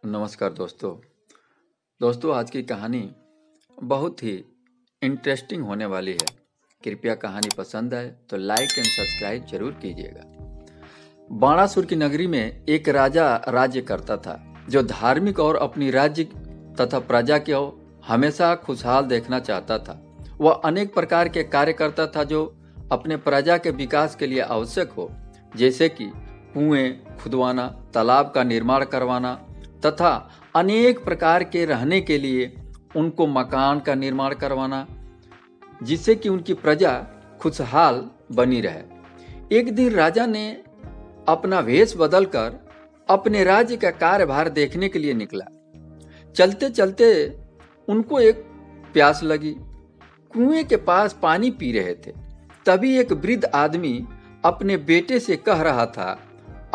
नमस्कार दोस्तों आज की कहानी बहुत ही इंटरेस्टिंग होने वाली है। कृपया कहानी पसंद आए तो लाइक एंड सब्सक्राइब जरूर कीजिएगा। बाणासुर की नगरी में एक राजा राज्य करता था जो धार्मिक और अपनी राज्य तथा प्रजा को हमेशा खुशहाल देखना चाहता था। वह अनेक प्रकार के कार्य करता था जो अपने प्रजा के विकास के लिए आवश्यक हो, जैसे कि कुएं खुदवाना, तालाब का निर्माण करवाना तथा अनेक प्रकार के रहने के लिए उनको मकान का निर्माण करवाना, जिससे कि उनकी प्रजा खुशहाल बनी रहे। एक दिन राजा ने अपना वेश बदलकर अपने राज्य का कार्यभार देखने के लिए निकला। चलते चलते उनको एक प्यास लगी। कुएं के पास पानी पी रहे थे। तभी एक वृद्ध आदमी अपने बेटे से कह रहा था,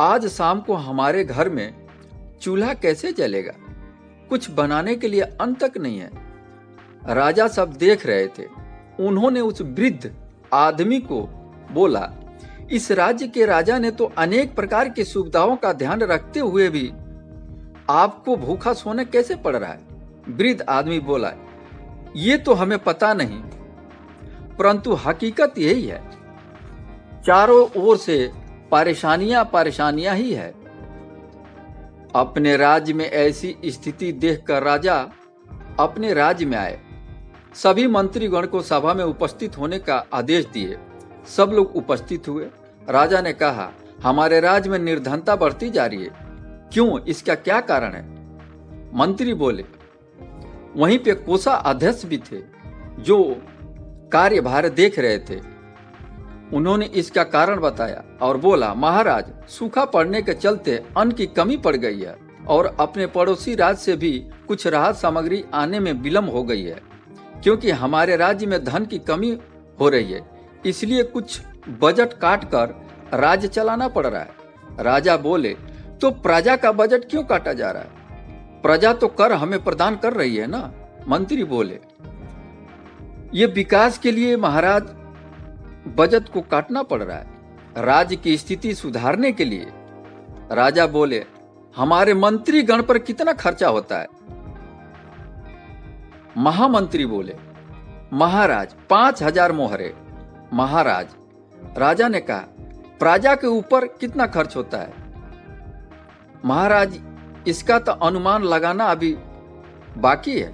आज शाम को हमारे घर में चूल्हा कैसे जलेगा? कुछ बनाने के लिए अन्न तक नहीं है। राजा सब देख रहे थे। उन्होंने उस वृद्ध आदमी को बोला, इस राज्य के राजा ने तो अनेक प्रकार की सुविधाओं का ध्यान रखते हुए भी आपको भूखा सोना कैसे पड़ रहा है? वृद्ध आदमी बोला, ये तो हमें पता नहीं, परंतु हकीकत यही है। चारों ओर से परेशानियां ही है। अपने राज्य में ऐसी स्थिति देखकर राजा अपने राज्य में आए। सभी मंत्रीगण को सभा में उपस्थित होने का आदेश दिए। सब लोग उपस्थित हुए। राजा ने कहा, हमारे राज्य में निर्धनता बढ़ती जा रही है, क्यों? इसका क्या कारण है? मंत्री बोले। वहीं पे कोषाध्यक्ष भी थे जो कार्यभार देख रहे थे। उन्होंने इसका कारण बताया और बोला, महाराज, सूखा पड़ने के चलते अन्न की कमी पड़ गई है और अपने पड़ोसी राज्य से भी कुछ राहत सामग्री आने में विलम्ब हो गई है, क्योंकि हमारे राज्य में धन की कमी हो रही है। इसलिए कुछ बजट काट कर राज्य चलाना पड़ रहा है। राजा बोले, तो प्रजा का बजट क्यों काटा जा रहा है? प्रजा तो कर हमें प्रदान कर रही है ना। मंत्री बोले, ये विकास के लिए महाराज बजट को काटना पड़ रहा है, राज्य की स्थिति सुधारने के लिए। राजा बोले, हमारे मंत्री गण पर कितना खर्चा होता है? महामंत्री बोले, महाराज 5000 मोहरे। महाराज, राजा ने कहा, प्रजा के ऊपर कितना खर्च होता है? महाराज, इसका तो अनुमान लगाना अभी बाकी है।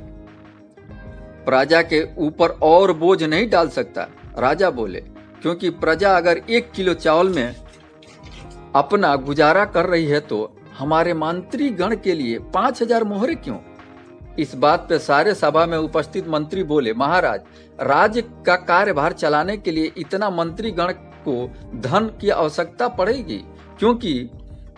प्रजा के ऊपर और बोझ नहीं डाल सकता। राजा बोले, क्योंकि प्रजा अगर 1 किलो चावल में अपना गुजारा कर रही है तो हमारे मंत्री गण के लिए 5000 मोहरे क्यों? इस बात पे सारे सभा में उपस्थित मंत्री बोले, महाराज, राज्य का कार्यभार चलाने के लिए इतना मंत्री गण को धन की आवश्यकता पड़ेगी, क्योंकि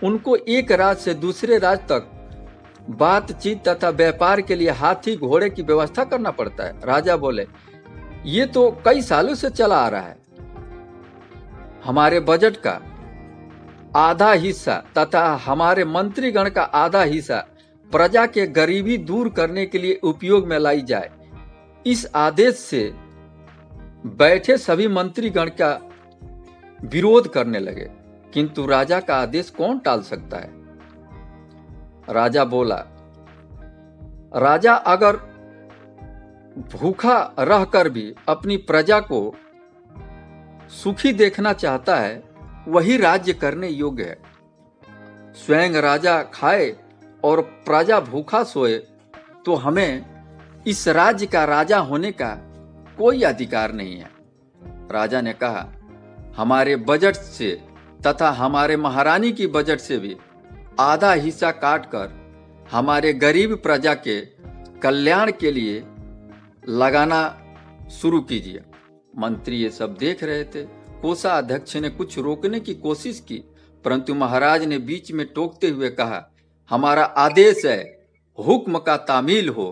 उनको एक राज्य से दूसरे राज्य तक बातचीत तथा व्यापार के लिए हाथी घोड़े की व्यवस्था करना पड़ता है। राजा बोले, ये तो कई सालों से चला आ रहा है। हमारे बजट का आधा हिस्सा तथा हमारे मंत्रीगण का आधा हिस्सा प्रजा के गरीबी दूर करने के लिए उपयोग में लाई जाए। इस आदेश से बैठे सभी मंत्रीगण का विरोध करने लगे, किंतु राजा का आदेश कौन टाल सकता है? राजा बोला, राजा अगर भूखा रहकर भी अपनी प्रजा को सुखी देखना चाहता है, वही राज्य करने योग्य है। स्वयं राजा खाए और प्रजा भूखा सोए तो हमें इस राज्य का राजा होने का कोई अधिकार नहीं है। राजा ने कहा, हमारे बजट से तथा हमारे महारानी की बजट से भी आधा हिस्सा काटकर हमारे गरीब प्रजा के कल्याण के लिए लगाना शुरू कीजिए। मंत्री ये सब देख रहे थे। कोषाध्यक्ष ने कुछ रोकने की कोशिश की, परंतु महाराज ने बीच में टोकते हुए कहा, हमारा आदेश है, हुक्म का तामील हो।